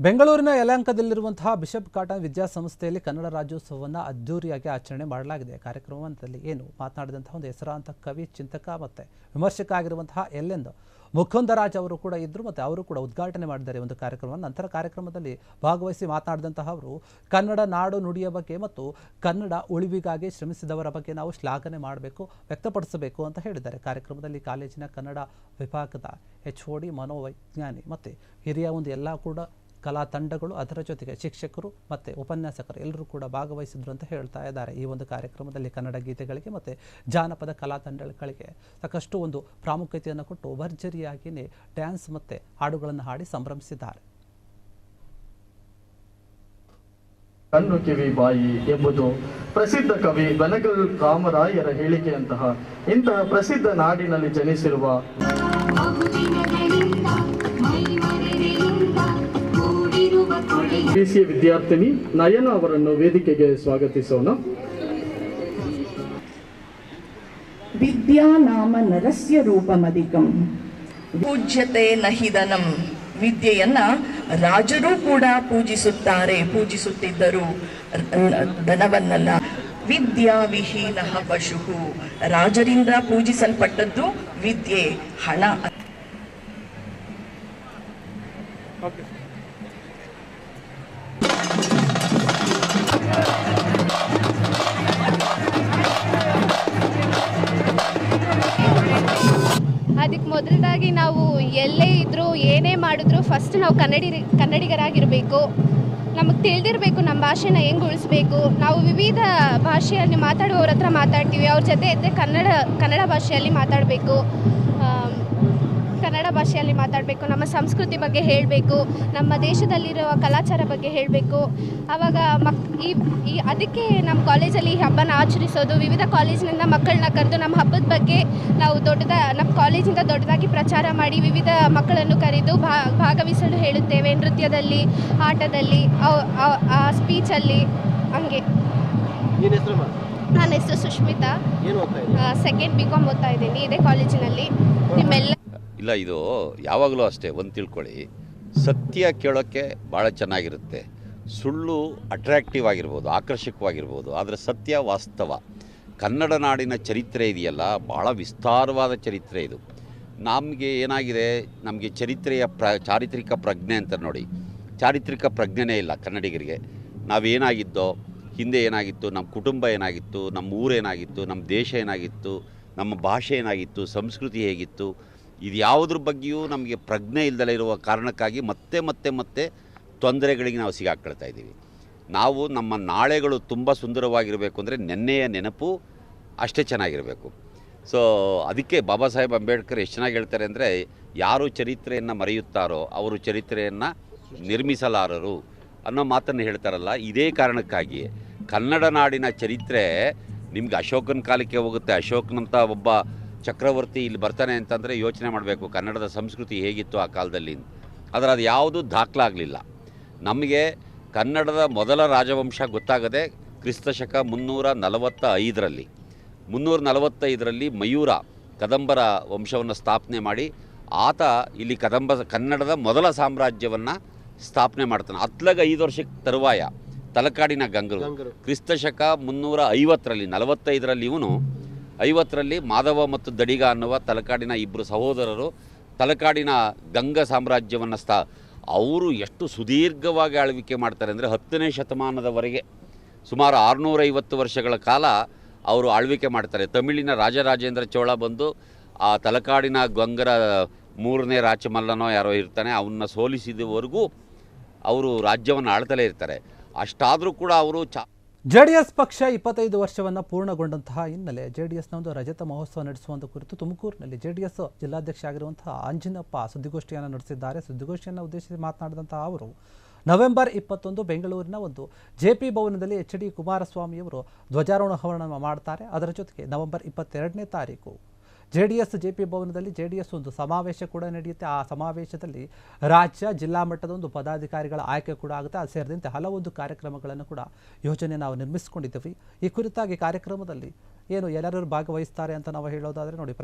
ಬೆಂಗಳೂರಿನ ಯಲಹಂಕದಲ್ಲಿರುವಂತಹ bishop cotton ವಿದ್ಯಾಸಂಸ್ಥೆಯಲ್ಲಿ Kannada ರಾಜ್ಯೋತ್ಸವವನ್ನು ಅದ್ದೂರಿಯಾಗಿ ಆಚರಣೆ ಮಾಡಲಾಗಿದೆ. ಕಾರ್ಯಕ್ರಮದಲ್ಲಿ ಏನು ಮಾತನಾಡಿದಂತಹ ಒಂದು ಹೆಸರಾಂತ ಕವಿ, ಚಿಂತಕ ಮತ್ತು ವಿಮರ್ಶಕ ಆಗಿರುವಂತಹ ಎಲ್.ಎನ್. ಮುಕುಂದರಾಜ್ ಅವರು ಕೂಡ ಇದ್ದರು ಮತ್ತು ಅವರು ಕೂಡ ಉದ್ಘಾಟನೆ ಮಾಡಿದ್ದಾರೆ ಒಂದು ಕಾರ್ಯಕ್ರಮವನ್ನು. ನಂತರ ಕಾರ್ಯಕ್ರಮದಲ್ಲಿ ಭಾಗವಹಿಸಿ ಮಾತನಾಡಿದಂತಹ ಅವರು ಕನ್ನಡ ನಾಡು ನುಡಿಯ ಬಗ್ಗೆ ಮತ್ತು ಕನ್ನಡ ಉಳಿವಿಗಾಗಿ ಶ್ರಮಿಸಿದವರ ಬಗ್ಗೆ ನಾವು ಶ್ಲಾಘನೆ ಮಾಡಬೇಕು, ವ್ಯಕ್ತಪಡಿಸಬೇಕು ಅಂತ ಹೇಳಿದ್ದಾರೆ. ಕಾರ್ಯಕ್ರಮದಲ್ಲಿ ಕಾಲೇಜಿನ ಕನ್ನಡ ವಿಭಾಗದ HOD, ಮನೋವೈಜ್ಞಾನಿ ಮತ್ತು ಹಿರಿಯ ಒಂದು ಎಲ್ಲ ಕೂಡ ಕಲಾ ತಂಡಗಳು, ಅದರ ಜೊತೆಗೆ ಶಿಕ್ಷಕರು ಮತ್ತು ಉಪನ್ಯಾಸಕರು ಎಲ್ಲರೂ ಕೂಡ ಭಾಗವಹಿಸಿದ್ರು ಅಂತ ಹೇಳ್ತಾ ಇದ್ದಾರೆ. ಈ ಒಂದು ಕಾರ್ಯಕ್ರಮದಲ್ಲಿ ಕನ್ನಡ ಗೀತೆಗಳಿಗೆ ಮತ್ತು ಜಾನಪದ ಕಲಾ ತಂಡಗಳಿಗೆ ಸಾಕಷ್ಟು ಒಂದು ಪ್ರಾಮುಖ್ಯತೆಯನ್ನು ಕೊಟ್ಟು ಭರ್ಜರಿಯಾಗಿಯೇ ಡ್ಯಾನ್ಸ್ ಮತ್ತು ಹಾಡುಗಳನ್ನು ಹಾಡಿ ಸಂಭ್ರಮಿಸಿದ್ದಾರೆ. ಕಣ್ಣು ಕಿವಿ ಬಾಯಿ ಎಂಬುದು ಪ್ರಸಿದ್ಧ ಕವಿ ಬೆನಗಲ್ ರಾಮರಾಯರ ಹೇಳಿಕೆಯಂತಹ ಇಂತಹ ಪ್ರಸಿದ್ಧ ನಾಡಿನಲ್ಲಿ ಜನಿಸಿರುವ BCA ವಿದ್ಯಾರ್ಥಿನಿ ನಯನ ಅವರನ್ನು ವೇದಿಕೆಗೆ ಸ್ವಾಗತಿಸೋಣ. ವಿದ್ಯಾ ನಾಮ ನರಸ್ಯ ರೂಪಮಧಿಕಂ ಪೂಜ್ಯತೆ ನಹಿದನಂ. ವಿದ್ಯೆಯನ್ನ ರಾಜರು ಕೂಡ ಪೂಜಿಸುತ್ತಿದ್ದರು, ಧನವನ್ನಲ್ಲ. ವಿದ್ಯಾ ವಿಹೀನ ಪಶು. ರಾಜರಿಂದ ಪೂಜಿಸಲ್ಪಟ್ಟದ್ದು ವಿದ್ಯೆ, ಹಣ. ಅದಕ್ಕೆ ಮೊದಲದಾಗಿ ನಾವು ಎಲ್ಲೇ ಇದ್ದರೂ ಏನೇ ಮಾಡಿದ್ರು ಫಸ್ಟ್ ನಾವು ಕನ್ನಡಿಗರಾಗಿರಬೇಕು. ನಮಗೆ ತಿಳಿದಿರಬೇಕು ನಮ್ಮ ಭಾಷೆನ ಹೆಂಗೆ ಉಳಿಸ್ಬೇಕು. ನಾವು ವಿವಿಧ ಭಾಷೆಯಲ್ಲಿ ಮಾತಾಡುವವ್ರ ಹತ್ರ ಮಾತಾಡ್ತೀವಿ, ಅವ್ರ ಜೊತೆ ಇದ್ದರೆ ಕನ್ನಡ ಭಾಷೆಯಲ್ಲಿ ಮಾತಾಡಬೇಕು. ನಮ್ಮ ಸಂಸ್ಕೃತಿ ಬಗ್ಗೆ ಹೇಳಬೇಕು, ನಮ್ಮ ದೇಶದಲ್ಲಿರುವ ಕಲಾಚಾರ ಬಗ್ಗೆ ಹೇಳಬೇಕು. ಆವಾಗ ಅದಕ್ಕೆ ನಮ್ಮ ಕಾಲೇಜಲ್ಲಿ ಈ ಹಬ್ಬನ ಆಚರಿಸೋದು, ವಿವಿಧ ಕಾಲೇಜಿನಿಂದ ಮಕ್ಕಳನ್ನ ಕರೆದು ನಮ್ಮ ಹಬ್ಬದ ಬಗ್ಗೆ ನಾವು ನಮ್ಮ ಕಾಲೇಜಿಂದ ದೊಡ್ಡದಾಗಿ ಪ್ರಚಾರ ಮಾಡಿ ವಿವಿಧ ಮಕ್ಕಳನ್ನು ಕರೆದು ಭಾಗವಹಿಸಲು ಹೇಳುತ್ತೇವೆ. ನೃತ್ಯದಲ್ಲಿ, ಆಟದಲ್ಲಿ, ಸ್ಪೀಚಲ್ಲಿ. ಹಂಗೆ. ನನ್ನ ಹೆಸರು ಸುಷ್ಮಿತಾ, ಸೆಕೆಂಡ್ BCom ಓದ್ತಾ ಇದ್ದೀನಿ ಇದೇ ಕಾಲೇಜಿನಲ್ಲಿ. ನಿಮ್ಮೆಲ್ಲ ಇಲ್ಲ, ಇದು ಯಾವಾಗಲೂ ಅಷ್ಟೇ, ಒಂದು ತಿಳ್ಕೊಳ್ಳಿ, ಸತ್ಯ ಕೇಳೋಕ್ಕೆ ಭಾಳ ಚೆನ್ನಾಗಿರುತ್ತೆ, ಸುಳ್ಳು ಅಟ್ರ್ಯಾಕ್ಟಿವ್ ಆಗಿರ್ಬೋದು, ಆಕರ್ಷಕವಾಗಿರ್ಬೋದು, ಆದರೆ ಸತ್ಯ ವಾಸ್ತವ. ಕನ್ನಡ ನಾಡಿನ ಚರಿತ್ರೆ ಇದೆಯಲ್ಲ, ಭಾಳ ವಿಸ್ತಾರವಾದ ಚರಿತ್ರೆ ಇದು. ನಮಗೆ ಏನಾಗಿದೆ, ನಮಗೆ ಚಾರಿತ್ರಿಕ ಪ್ರಜ್ಞೆ ಅಂತ ನೋಡಿ, ಚಾರಿತ್ರಿಕ ಪ್ರಜ್ಞೆನೇ ಇಲ್ಲ ಕನ್ನಡಿಗರಿಗೆ. ನಾವೇನಾಗಿದ್ದೋ, ಹಿಂದೆ ಏನಾಗಿತ್ತು, ನಮ್ಮ ಕುಟುಂಬ ಏನಾಗಿತ್ತು, ನಮ್ಮ ಊರೇನಾಗಿತ್ತು, ನಮ್ಮ ದೇಶ ಏನಾಗಿತ್ತು, ನಮ್ಮ ಭಾಷೆ ಏನಾಗಿತ್ತು, ಸಂಸ್ಕೃತಿ ಹೇಗಿತ್ತು, ಇದು ಯಾವುದ್ರ ಬಗ್ಗೆಯೂ ನಮಗೆ ಪ್ರಜ್ಞೆ ಇಲ್ಲದಲೇ ಇರುವ ಕಾರಣಕ್ಕಾಗಿ ಮತ್ತೆ ತೊಂದರೆಗಳಿಗೆ ನಾವು ಸಿಗಾಕ್ಕೊಳ್ತಾ ಇದ್ದೀವಿ. ನಾವು ನಮ್ಮ ನಾಳೆಗಳು ತುಂಬ ಸುಂದರವಾಗಿರಬೇಕು ಅಂದರೆ ನೆನ್ನೆಯ ನೆನಪು ಅಷ್ಟೇ ಚೆನ್ನಾಗಿರಬೇಕು. ಸೊ ಅದಕ್ಕೆ ಬಾಬಾ ಸಾಹೇಬ್ ಅಂಬೇಡ್ಕರ್ ಎಷ್ಟು ಚೆನ್ನಾಗಿ ಹೇಳ್ತಾರೆ ಅಂದರೆ, ಯಾರು ಚರಿತ್ರೆಯನ್ನು ಮರೆಯುತ್ತಾರೋ ಅವರು ಚರಿತ್ರೆಯನ್ನು ನಿರ್ಮಿಸಲಾರರು ಅನ್ನೋ ಮಾತನ್ನು ಹೇಳ್ತಾರಲ್ಲ. ಇದೇ ಕಾರಣಕ್ಕಾಗಿ ಕನ್ನಡ ನಾಡಿನ ಚರಿತ್ರೆ ನಿಮ್ಗೆ ಅಶೋಕನ ಕಾಲಕ್ಕೆ ಹೋಗುತ್ತೆ. ಅಶೋಕನಂಥ ಒಬ್ಬ ಚಕ್ರವರ್ತಿ ಇಲ್ಲಿ ಬರ್ತಾನೆ ಅಂತಂದರೆ ಯೋಚನೆ ಮಾಡಬೇಕು ಕನ್ನಡದ ಸಂಸ್ಕೃತಿ ಹೇಗಿತ್ತು ಆ ಕಾಲದಲ್ಲಿ. ಆದರೆ ಅದು ಯಾವುದೂ ದಾಖಲಾಗಲಿಲ್ಲ. ನಮಗೆ ಕನ್ನಡದ ಮೊದಲ ರಾಜವಂಶ ಗೊತ್ತಾಗದೆ ಕ್ರಿಸ್ತಶಕ 345ರಲ್ಲಿ ಮಯೂರ ಕದಂಬರ ವಂಶವನ್ನು ಸ್ಥಾಪನೆ ಮಾಡಿ ಆತ ಇಲ್ಲಿ ಕನ್ನಡದ ಮೊದಲ ಸಾಮ್ರಾಜ್ಯವನ್ನು ಸ್ಥಾಪನೆ ಮಾಡ್ತಾನೆ. ಅತ್ಲಗ 5 ವರ್ಷಕ್ಕೆ ತರುವಾಯ ತಲಕಾಡಿನ ಗಂಗರು ಕ್ರಿಸ್ತಶಕ 350ರಲ್ಲಿ 45ರಲ್ಲಿ ಇವನು 50ರಲ್ಲಿ ಮಾಧವ ಮತ್ತು ದಡಿಗ ಅನ್ನುವ ತಲಕಾಡಿನ ಇಬ್ಬರು ಸಹೋದರರು ತಲಕಾಡಿನ ಗಂಗ ಸಾಮ್ರಾಜ್ಯವನ್ನು ಅವರು ಎಷ್ಟು ಸುದೀರ್ಘವಾಗಿ ಆಳ್ವಿಕೆ ಮಾಡ್ತಾರೆ ಅಂದರೆ 10ನೇ ಶತಮಾನದವರೆಗೆ ಸುಮಾರು 650 ವರ್ಷಗಳ ಕಾಲ ಅವರು ಆಳ್ವಿಕೆ ಮಾಡ್ತಾರೆ. ತಮಿಳಿನ ರಾಜರಾಜೇಂದ್ರ ಚೋಳ ಬಂದು ಆ ತಲಕಾಡಿನ ಗಂಗರ 3ನೇ ರಾಚಮಲ್ಲನೋ ಯಾರೋ ಇರ್ತಾನೆ, ಅವನ್ನ ಸೋಲಿಸಿದವರೆಗೂ ಅವರು ರಾಜ್ಯವನ್ನು ಆಳ್ತಲೇ ಇರ್ತಾರೆ. ಅಷ್ಟಾದರೂ ಕೂಡ ಅವರು JDS ಪಕ್ಷ 25 ವರ್ಷವನ್ನು ಪೂರ್ಣಗೊಂಡಂತಹ ಹಿನ್ನೆಲೆ JDSನ ಒಂದು ರಜತ ಮಹೋತ್ಸವ ನಡೆಸುವಂಥ ಕುರಿತು ತುಮಕೂರಿನಲ್ಲಿ JDS ಜಿಲ್ಲಾಧ್ಯಕ್ಷ ಆಗಿರುವಂತಹ ಅಂಜಿನಪ್ಪ ಸುದ್ದಿಗೋಷ್ಠಿಯನ್ನು ನಡೆಸಿದ್ದಾರೆ. ಸುದ್ದಿಗೋಷ್ಠಿಯನ್ನು ಉದ್ದೇಶಿಸಿ ಮಾತನಾಡಿದಂತಹ ಅವರು ನವೆಂಬರ್ 21 ಬೆಂಗಳೂರಿನ ಒಂದು JP ಭವನದಲ್ಲಿ HD ಕುಮಾರಸ್ವಾಮಿಯವರು ಧ್ವಜಾರೋಹಣ ಮಾಡ್ತಾರೆ. ಅದರ ಜೊತೆಗೆ ನವೆಂಬರ್ 22ನೇ ತಾರೀಕು JDS JP ಭವನದಲ್ಲಿ JDS ಒಂದು ಸಮಾವೇಶ ಕೂಡ ನಡೆಯುತ್ತೆ. ಆ ಸಮಾವೇಶದಲ್ಲಿ ರಾಜ್ಯ ಜಿಲ್ಲಾ ಮಟ್ಟದ ಒಂದು ಪದಾಧಿಕಾರಿಗಳ ಆಯ್ಕೆ ಕೂಡ ಆಗುತ್ತೆ. ಅದು ಸೇರಿದಂತೆ ಹಲವೊಂದು ಕಾರ್ಯಕ್ರಮಗಳನ್ನು ಕೂಡ ಯೋಜನೆ ನಾವು ನಿರ್ಮಿಸಿಕೊಂಡಿದ್ದೀವಿ. ಈ ಕುರಿತಾಗಿ ಕಾರ್ಯಕ್ರಮದಲ್ಲಿ ಏನು ಎಲ್ಲರೂ ಭಾಗವಹಿಸ್ತಾರೆ ಅಂತ ನಾವು ಹೇಳೋದಾದರೆ ನೋಡಿ,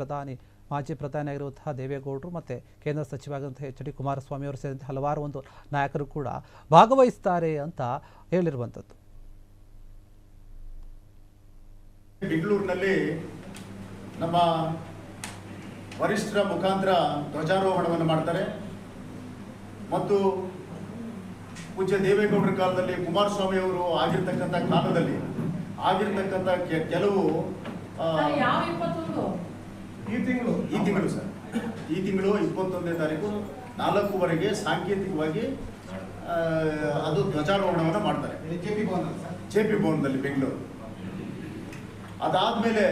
ಮಾಜಿ ಪ್ರಧಾನಿ ಆಗಿರುವಂತಹ ದೇವೇಗೌಡರು ಮತ್ತು ಕೇಂದ್ರ ಸಚಿವರಾದಂತಹ HD ಕುಮಾರಸ್ವಾಮಿ ಅವರು ಸೇರಿದಂತೆ ಹಲವಾರು ಒಂದು ನಾಯಕರು ಕೂಡ ಭಾಗವಹಿಸ್ತಾರೆ ಅಂತ ಹೇಳಿರುವಂಥದ್ದು. ಬೆಂಗಳೂರಿನಲ್ಲಿ ನಮ್ಮ ವರಿಷ್ಠರ ಮುಖಾಂತರ ಧ್ವಜಾರೋಹಣವನ್ನು ಮಾಡ್ತಾರೆ ಮತ್ತು ಪೂಜ್ಯ ದೇವೇಗೌಡರ ಕಾಲದಲ್ಲಿ ಕುಮಾರಸ್ವಾಮಿ ಅವರು ಆಗಿರ್ತಕ್ಕಂಥ ಕಾಲದಲ್ಲಿ ಆಗಿರ್ತಕ್ಕಂಥ ಕೆಲವು ಈ ತಿಂಗಳು ಸರ್, ಈ ತಿಂಗಳು 21ನೇ ತಾರೀಕು 4:00 ಸಾಂಕೇತಿಕವಾಗಿ ಅದು ಧ್ವಜಾರೋಹಣವನ್ನು ಮಾಡ್ತಾರೆ JP ಭವನದಲ್ಲಿ ಬೆಂಗಳೂರು. ಅದಾದಮೇಲೆ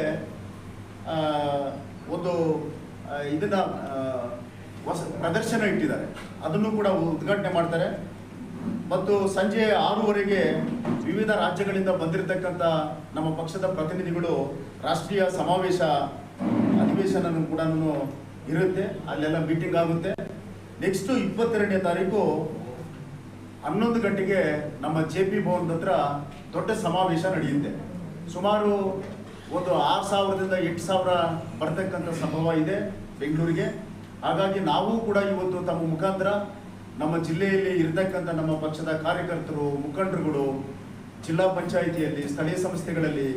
ಒಂದು ಇದನ್ನ ಪ್ರದರ್ಶನ ಇಟ್ಟಿದ್ದಾರೆ, ಅದನ್ನು ಕೂಡ ಉದ್ಘಾಟನೆ ಮಾಡ್ತಾರೆ. ಮತ್ತು ಸಂಜೆ 6:00 ವಿವಿಧ ರಾಜ್ಯಗಳಿಂದ ಬಂದಿರತಕ್ಕಂಥ ನಮ್ಮ ಪಕ್ಷದ ಪ್ರತಿನಿಧಿಗಳು ರಾಷ್ಟ್ರೀಯ ಸಮಾವೇಶ ಅಧಿವೇಶನ ಕೂಡ ಇರುತ್ತೆ, ಅಲ್ಲೆಲ್ಲ ಮೀಟಿಂಗ್ ಆಗುತ್ತೆ. ನೆಕ್ಸ್ಟ್ 22ನೇ ತಾರೀಕು 11 ಗಂಟೆಗೆ ನಮ್ಮ JP ಭವನದ ಹತ್ರ ದೊಡ್ಡ ಸಮಾವೇಶ ನಡೆಯುತ್ತೆ. ಸುಮಾರು ಒಂದು 6,000ದಿಂದ 8,000 ಬರ್ತಕ್ಕಂಥ ಸಂಭವ ಇದೆ ಬೆಂಗಳೂರಿಗೆ. ಹಾಗಾಗಿ ನಾವು ಕೂಡ ಇವತ್ತು ತಮ್ಮ ಮುಖಾಂತರ ನಮ್ಮ ಜಿಲ್ಲೆಯಲ್ಲಿ ಇರತಕ್ಕಂಥ ನಮ್ಮ ಪಕ್ಷದ ಕಾರ್ಯಕರ್ತರು, ಮುಖಂಡರುಗಳು, ಜಿಲ್ಲಾ ಪಂಚಾಯಿತಿಯಲ್ಲಿ, ಸ್ಥಳೀಯ ಸಂಸ್ಥೆಗಳಲ್ಲಿ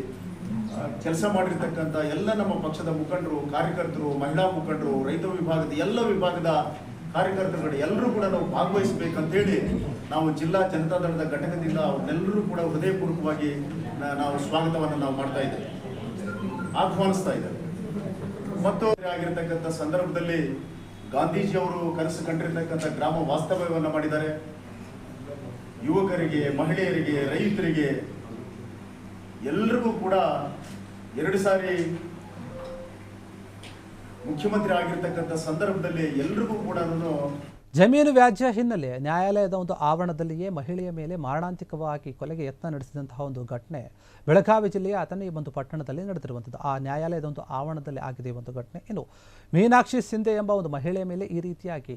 ಕೆಲಸ ಮಾಡಿರ್ತಕ್ಕಂಥ ಎಲ್ಲ ನಮ್ಮ ಪಕ್ಷದ ಮುಖಂಡರು, ಕಾರ್ಯಕರ್ತರು, ಮಹಿಳಾ ಮುಖಂಡರು, ರೈತ ವಿಭಾಗದ ಎಲ್ಲ ವಿಭಾಗದ ಕಾರ್ಯಕರ್ತರುಗಳು ಎಲ್ಲರೂ ಕೂಡ ನಾವು ಭಾಗವಹಿಸಬೇಕಂತೇಳಿ ನಾವು ಜಿಲ್ಲಾ ಜನತಾದಳದ ಘಟಕದಿಂದ ಅವರೆಲ್ಲರೂ ಕೂಡ ಹೃದಯಪೂರ್ವಕವಾಗಿ ನಾವು ಸ್ವಾಗತವನ್ನು ನಾವು ಮಾಡ್ತಾ ಇದ್ದೇವೆ, ಆಹ್ವಾನಿಸ್ತಾ ಇದ್ದೇವೆ. ಮತ್ತು ಆಗಿರ್ತಕ್ಕಂಥ ಸಂದರ್ಭದಲ್ಲಿ ಗಾಂಧೀಜಿಯವರು ಕನಸು ಕಂಡಿರ್ತಕ್ಕಂಥ ಗ್ರಾಮ ವಾಸ್ತವ್ಯವನ್ನು ಮಾಡಿದ್ದಾರೆ. ಯುವಕರಿಗೆ, ಮಹಿಳೆಯರಿಗೆ, ರೈತರಿಗೆ ಎಲ್ಲರಿಗೂ ಕೂಡ 2 ಸಾರಿ ಮುಖ್ಯಮಂತ್ರಿ ಆಗಿರ್ತಕ್ಕಂಥ ಸಂದರ್ಭದಲ್ಲಿ ಎಲ್ರಿಗೂ ಕೂಡ ಜಮೀನು ವ್ಯಾಜ್ಯ ಹಿನ್ನೆಲೆ ನ್ಯಾಯಾಲಯದ ಒಂದು ಆವರಣದಲ್ಲಿಯೇ ಮಹಿಳೆಯ ಮೇಲೆ ಮಾರಣಾಂತಿಕವಾಗಿ ಕೊಲೆಗೆ ಯತ್ನ ನಡೆಸಿದಂತಹ ಒಂದು ಘಟನೆ ಬೆಳಗಾವಿ ಜಿಲ್ಲೆಯ ಅಥಣಿ ಒಂದು ಪಟ್ಟಣದಲ್ಲಿ ನಡೆದಿರುವಂಥದ್ದು. ಆ ನ್ಯಾಯಾಲಯದ ಒಂದು ಆವರಣದಲ್ಲಿ ಆಗಿದೆ ಒಂದು ಘಟನೆ. ಇನ್ನು ಮೀನಾಕ್ಷಿ ಸಿಂಧೆ ಎಂಬ ಒಂದು ಮಹಿಳೆಯ ಮೇಲೆ ಈ ರೀತಿಯಾಗಿ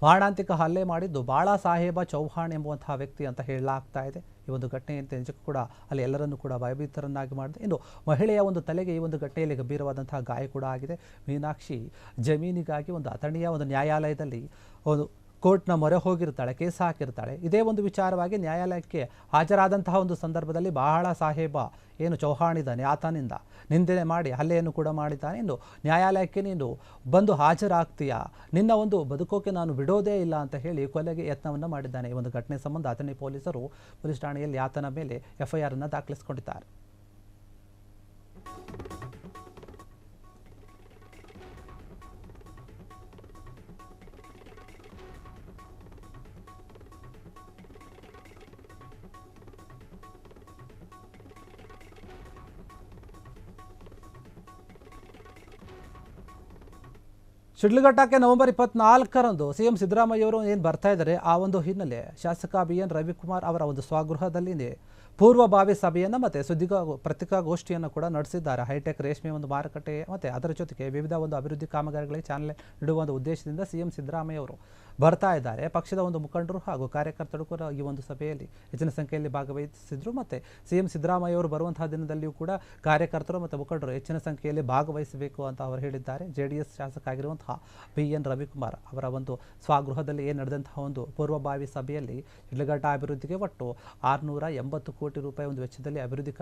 ಮಾರಣಾಂತಿಕ ಹಲ್ಲೆ ಮಾಡಿದ್ದು ಬಾಳಾ ಸಾಹೇಬ ಚೌಹಾಣ್ ಎಂಬುವಂತಹ ವ್ಯಕ್ತಿ ಅಂತ ಹೇಳಲಾಗ್ತಾ ಇದೆ. ಈ ಒಂದು ಘಟನೆಯಂತೆ ನಿಜಕ್ಕೂ ಕೂಡ ಅಲ್ಲಿ ಎಲ್ಲರನ್ನೂ ಕೂಡ ಭಯಭೀತರನ್ನಾಗಿ ಮಾಡಿದೆ. ಇನ್ನು ಮಹಿಳೆಯ ಒಂದು ತಲೆಗೆ ಈ ಒಂದು ಘಟನೆಯಲ್ಲಿ ಗಂಭೀರವಾದಂತಹ ಗಾಯ ಕೂಡ ಆಗಿದೆ. ಮೀನಾಕ್ಷಿ ಜಮೀನಿಗಾಗಿ ಒಂದು ಅಥಣಿಯ ಒಂದು ನ್ಯಾಯಾಲಯದಲ್ಲಿ ಒಂದು ಕೋರ್ಟ್ನ ಮೊರೆ ಹೋಗಿರ್ತಾಳೆ, ಕೇಸ್ ಹಾಕಿರ್ತಾಳೆ. ಇದೇ ಒಂದು ವಿಚಾರವಾಗಿ ನ್ಯಾಯಾಲಯಕ್ಕೆ ಹಾಜರಾದಂತಹ ಒಂದು ಸಂದರ್ಭದಲ್ಲಿ ಬಾಳಾ ಸಾಹೇಬ ಏನು ಚೌಹಾಣ್ ಇದ್ದಾನೆ ಆತನಿಂದ ನಿಂದನೆ ಮಾಡಿ ಹಲ್ಲೆಯನ್ನು ಕೂಡ ಮಾಡಿದ್ದಾನೆ. ಇನ್ನು ನ್ಯಾಯಾಲಯಕ್ಕೆ ನೀನು ಬಂದು ಹಾಜರಾಗ್ತೀಯಾ, ನಿನ್ನ ಒಂದು ಬದುಕೋಕೆ ನಾನು ಬಿಡೋದೇ ಇಲ್ಲ ಅಂತ ಹೇಳಿ ಕೊಲೆಗೆ ಯತ್ನವನ್ನು ಮಾಡಿದ್ದಾನೆ. ಈ ಒಂದು ಘಟನೆ ಸಂಬಂಧ ಅಥಣಿ ಪೊಲೀಸರು ಪೊಲೀಸ್ ಠಾಣೆಯಲ್ಲಿ ಆತನ ಮೇಲೆ FIR ಅನ್ನು ದಾಖಲಿಸಿಕೊಂಡಿದ್ದಾರೆ. ಶಿಡ್ಲಘಟ್ಟಕ್ಕೆ ನವೆಂಬರ್ 24ರಂದು CM ಸಿದ್ದರಾಮಯ್ಯವರು ಏನು ಬರ್ತಾ ಇದ್ದಾರೆ, ಆ ಒಂದು ಹಿನ್ನೆಲೆ ಶಾಸಕ BN ರವಿಕುಮಾರ್ ಅವರ ಒಂದು ಸ್ವಗೃಹದಲ್ಲಿ ಪೂರ್ವಭಾವಿ ಸಭೆಯನ್ನು ಮತ್ತು ಪತ್ರಿಕಾಗೋಷ್ಠಿಯನ್ನು ಕೂಡ ನಡೆಸಿದ್ದಾರೆ. ಹೈಟೆಕ್ ರೇಷ್ಮೆ ಒಂದು ಮಾರುಕಟ್ಟೆ ಮತ್ತು ಅದರ ಜೊತೆಗೆ ವಿವಿಧ ಒಂದು ಅಭಿವೃದ್ಧಿ ಕಾಮಗಾರಿಗಳಿಗೆ ಚಾಲನೆ ನೀಡುವ ಒಂದು ಉದ್ದೇಶದಿಂದ CM ಸಿದ್ದರಾಮಯ್ಯ ಅವರು ಬರ್ತಾ ಇದ್ದಾರೆ. ಪಕ್ಷದ ಒಂದು ಮುಖಂಡರು ಹಾಗೂ ಕಾರ್ಯಕರ್ತರು ಕೂಡ ಈ ಒಂದು ಸಭೆಯಲ್ಲಿ ಹೆಚ್ಚಿನ ಸಂಖ್ಯೆಯಲ್ಲಿ ಭಾಗವಹಿಸಿದ್ರು. ಮತ್ತು CM ಸಿದ್ದರಾಮಯ್ಯ ಅವರು ಬರುವಂತಹ ದಿನದಲ್ಲಿಯೂ ಕೂಡ ಕಾರ್ಯಕರ್ತರು ಮತ್ತು ಮುಖಂಡರು ಹೆಚ್ಚಿನ ಸಂಖ್ಯೆಯಲ್ಲಿ ಭಾಗವಹಿಸಬೇಕು ಅಂತ ಅವರು ಹೇಳಿದ್ದಾರೆ. JDS ಶಾಸಕ ಆಗಿರುವಂತಹ BN ರವಿಕುಮಾರ್ ಅವರ ಒಂದು ಸ್ವಗೃಹದಲ್ಲಿ ಏನು ನಡೆದಂತಹ ಒಂದು ಪೂರ್ವಭಾವಿ ಸಭೆಯಲ್ಲಿ ಶಿಡ್ಲಘಟ್ಟ ಅಭಿವೃದ್ಧಿಗೆ ಒಟ್ಟು 680 ಕೋಟಿ ರೂಪಾಯಿ ಒಂದು ವೆಚ್ಚದಲ್ಲಿ ಅಭಿವೃದ್ಧಿ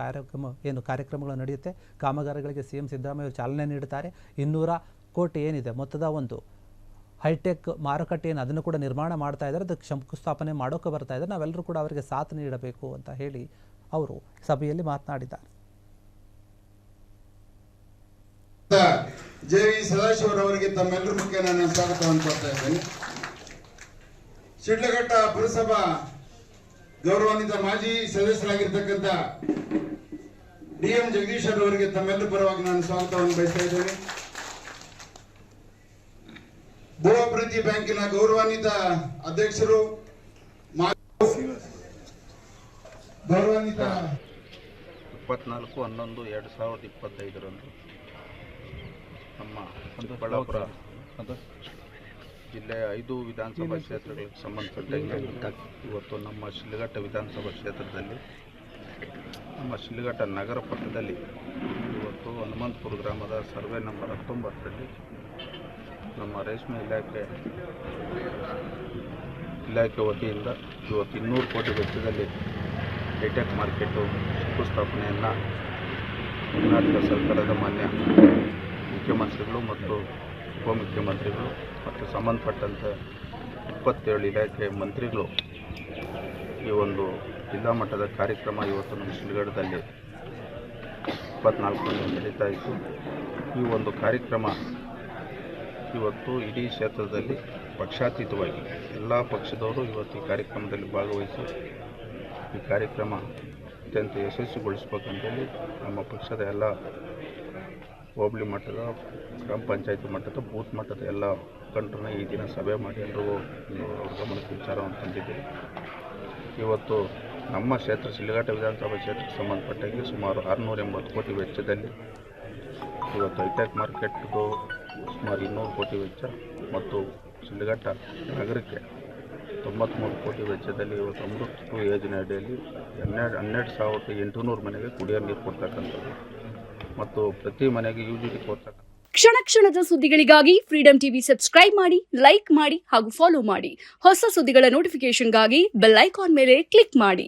ಕಾರ್ಯಕ್ರಮಗಳು ನಡೆಯುತ್ತೆ. ಕಾಮಗಾರಿಗಳಿಗೆ CM ಸಿದ್ದರಾಮಯ್ಯ ಅವರು ಚಾಲನೆ ನೀಡುತ್ತಾರೆ. 200 ಕೋಟಿ ಏನಿದೆ ಮೊತ್ತದ ಒಂದು ಹೈಟೆಕ್ ಮಾರುಕಟ್ಟೆಯನ್ನು ಅದನ್ನು ಕೂಡ ನಿರ್ಮಾಣ ಮಾಡ್ತಾ ಇದ್ದಾರೆ, ಅದಕ್ಕೆ ಶಂಕುಸ್ಥಾಪನೆ ಮಾಡೋಕೆ ಬರ್ತಾ ಇದ್ದಾರೆ. ನಾವೆಲ್ಲರೂ ಕೂಡ ಅವರಿಗೆ ಸಾಥ್ ನೀಡಬೇಕು ಅಂತ ಹೇಳಿ ಅವರು ಸಭೆಯಲ್ಲಿ ಮಾತನಾಡಿದ್ದಾರೆ. JV ಸದಾಶಿವರವರಿಗೆ ತಮ್ಮೆಲ್ಲರ ಮುಖ್ಯ ನಾನು ಸ್ವಾಗತವನ್ನು ಕೊಡ್ತಾ ಇದ್ದೇನೆ. ಶಿಡ್ಲಘಟ್ಟ ಪುರಸಭಾ ಗೌರವಾನ್ವಿತ ಮಾಜಿ ಸದಸ್ಯರಾಗಿರ್ತಕ್ಕಂಥ DM ಜಗದೀಶ್ ಅವರಿಗೆ ತಮ್ಮೆಲ್ಲರ ಪರವಾಗಿ ನಾನು ಸ್ವಾಗತವನ್ನು ಬಯಸ್ತಾ ಇದ್ದೇನೆ. ಭೂ ಅಭಿವೃದ್ಧಿ ಬ್ಯಾಂಕಿನ ಗೌರವಾನ್ವಿತ ಅಧ್ಯಕ್ಷರು, ಗೌರವಾನ್ವಿತ 24/11/2025 ನಮ್ಮ ಚಿಕ್ಕಬಳ್ಳಾಪುರ ಜಿಲ್ಲೆಯ 5 ವಿಧಾನಸಭಾ ಕ್ಷೇತ್ರಗಳಿಗೆ ಸಂಬಂಧಪಟ್ಟಂತೆ ಇವತ್ತು ನಮ್ಮ ಶಿಡ್ಲಘಟ್ಟ ವಿಧಾನಸಭಾ ಕ್ಷೇತ್ರದಲ್ಲಿ ನಮ್ಮ ಶಿಡ್ಲಘಟ್ಟ ನಗರ ಪಕ್ಕದಲ್ಲಿ ಇವತ್ತು ಹನುಮಂತಪುರ ಗ್ರಾಮದ ಸರ್ವೆ ನಂಬರ್ 19ರಲ್ಲಿ ನಮ್ಮ ರೇಷ್ಮೆ ಇಲಾಖೆ ವತಿಯಿಂದ ಇವತ್ತು 200 ಕೋಟಿ ವೆಚ್ಚದಲ್ಲಿ ಹೈಟೆಕ್ ಮಾರ್ಕೆಟು ಶಂಕುಸ್ಥಾಪನೆಯನ್ನು ಕರ್ನಾಟಕ ಸರ್ಕಾರದ ಮಾನ್ಯ ಮುಖ್ಯಮಂತ್ರಿಗಳು ಮತ್ತು ಉಪಮುಖ್ಯಮಂತ್ರಿಗಳು ಮತ್ತು ಸಂಬಂಧಪಟ್ಟಂತೆ 27 ಇಲಾಖೆ ಮಂತ್ರಿಗಳು ಈ ಒಂದು ಜಿಲ್ಲಾ ಮಟ್ಟದ ಕಾರ್ಯಕ್ರಮ ಇವತ್ತು ನಮ್ಮ ಶಿಡ್ಲಘಟ್ಟದಲ್ಲಿ 24ರಂದು ನಡೀತಾ ಇತ್ತು. ಈ ಒಂದು ಕಾರ್ಯಕ್ರಮ ಇವತ್ತು ಇಡೀ ಕ್ಷೇತ್ರದಲ್ಲಿ ಪಕ್ಷಾತೀತವಾಗಿ ಎಲ್ಲ ಪಕ್ಷದವರು ಇವತ್ತು ಈ ಕಾರ್ಯಕ್ರಮದಲ್ಲಿ ಭಾಗವಹಿಸಿ ಈ ಕಾರ್ಯಕ್ರಮ ಅತ್ಯಂತ ಯಶಸ್ವಿಗೊಳಿಸಬೇಕಂತೇಳಿ ನಮ್ಮ ಪಕ್ಷದ ಎಲ್ಲ ಹೋಬಳಿ ಮಟ್ಟದ ಗ್ರಾಮ ಪಂಚಾಯತಿ ಮಟ್ಟದ ಬೂತ್ ಮಟ್ಟದ ಎಲ್ಲ ಮುಖಂಡರನ್ನ ಈ ದಿನ ಸಭೆ ಮಾಡಿ ಎಲ್ಲರಿಗೂ ಅವ್ರ ಗಮನಕ್ಕೆ ವಿಚಾರವನ್ನು ತಂದಿದ್ದೀವಿ. ಇವತ್ತು ನಮ್ಮ ಕ್ಷೇತ್ರ ಶಿಡ್ಲಘಟ್ಟ ವಿಧಾನಸಭಾ ಕ್ಷೇತ್ರಕ್ಕೆ ಸಂಬಂಧಪಟ್ಟಂಗೆ ಸುಮಾರು 680 ಕೋಟಿ ವೆಚ್ಚದಲ್ಲಿ ಇವತ್ತು ಹೈಟೆಕ್ ಮಾರ್ಕೆಟ್ದು ಸುಮಾರು 200 ಕೋಟಿ ವೆಚ್ಚ ಮತ್ತು ಶಿಡ್ಲಘಟ್ಟ ನಗರಕ್ಕೆ 93 ಕೋಟಿ ವೆಚ್ಚದಲ್ಲಿ ಇವತ್ತು ಅಮೃತ ಯೋಜನೆ ಅಡಿಯಲ್ಲಿ 12,800 ಮನೆಗೆ ಕುಡಿಯೋ ನೀರು ಕೊಡ್ತಕ್ಕಂಥದ್ದು ಮತ್ತು ಪ್ರತಿ ಮನೆಗೆ ಯುಜಿಡಿ ಕೊಡ್ತಕ್ಕಂಥ ಕ್ಷಣ ಕ್ಷಣದ ಸುದ್ದಿಗಳಿಗಾಗಿ ಫ್ರೀಡಂ ಟಿವಿ ಸಬ್ಸ್ಕ್ರೈಬ್ ಮಾಡಿ, ಲೈಕ್ ಮಾಡಿ ಹಾಗೂ ಫಾಲೋ ಮಾಡಿ. ಹೊಸ ಸುದ್ದಿಗಳ ನೋಟಿಫಿಕೇಶನ್ಗಾಗಿ ಬೆಲ್ ಐಕಾನ್ ಮೇಲೆ ಕ್ಲಿಕ್ ಮಾಡಿ.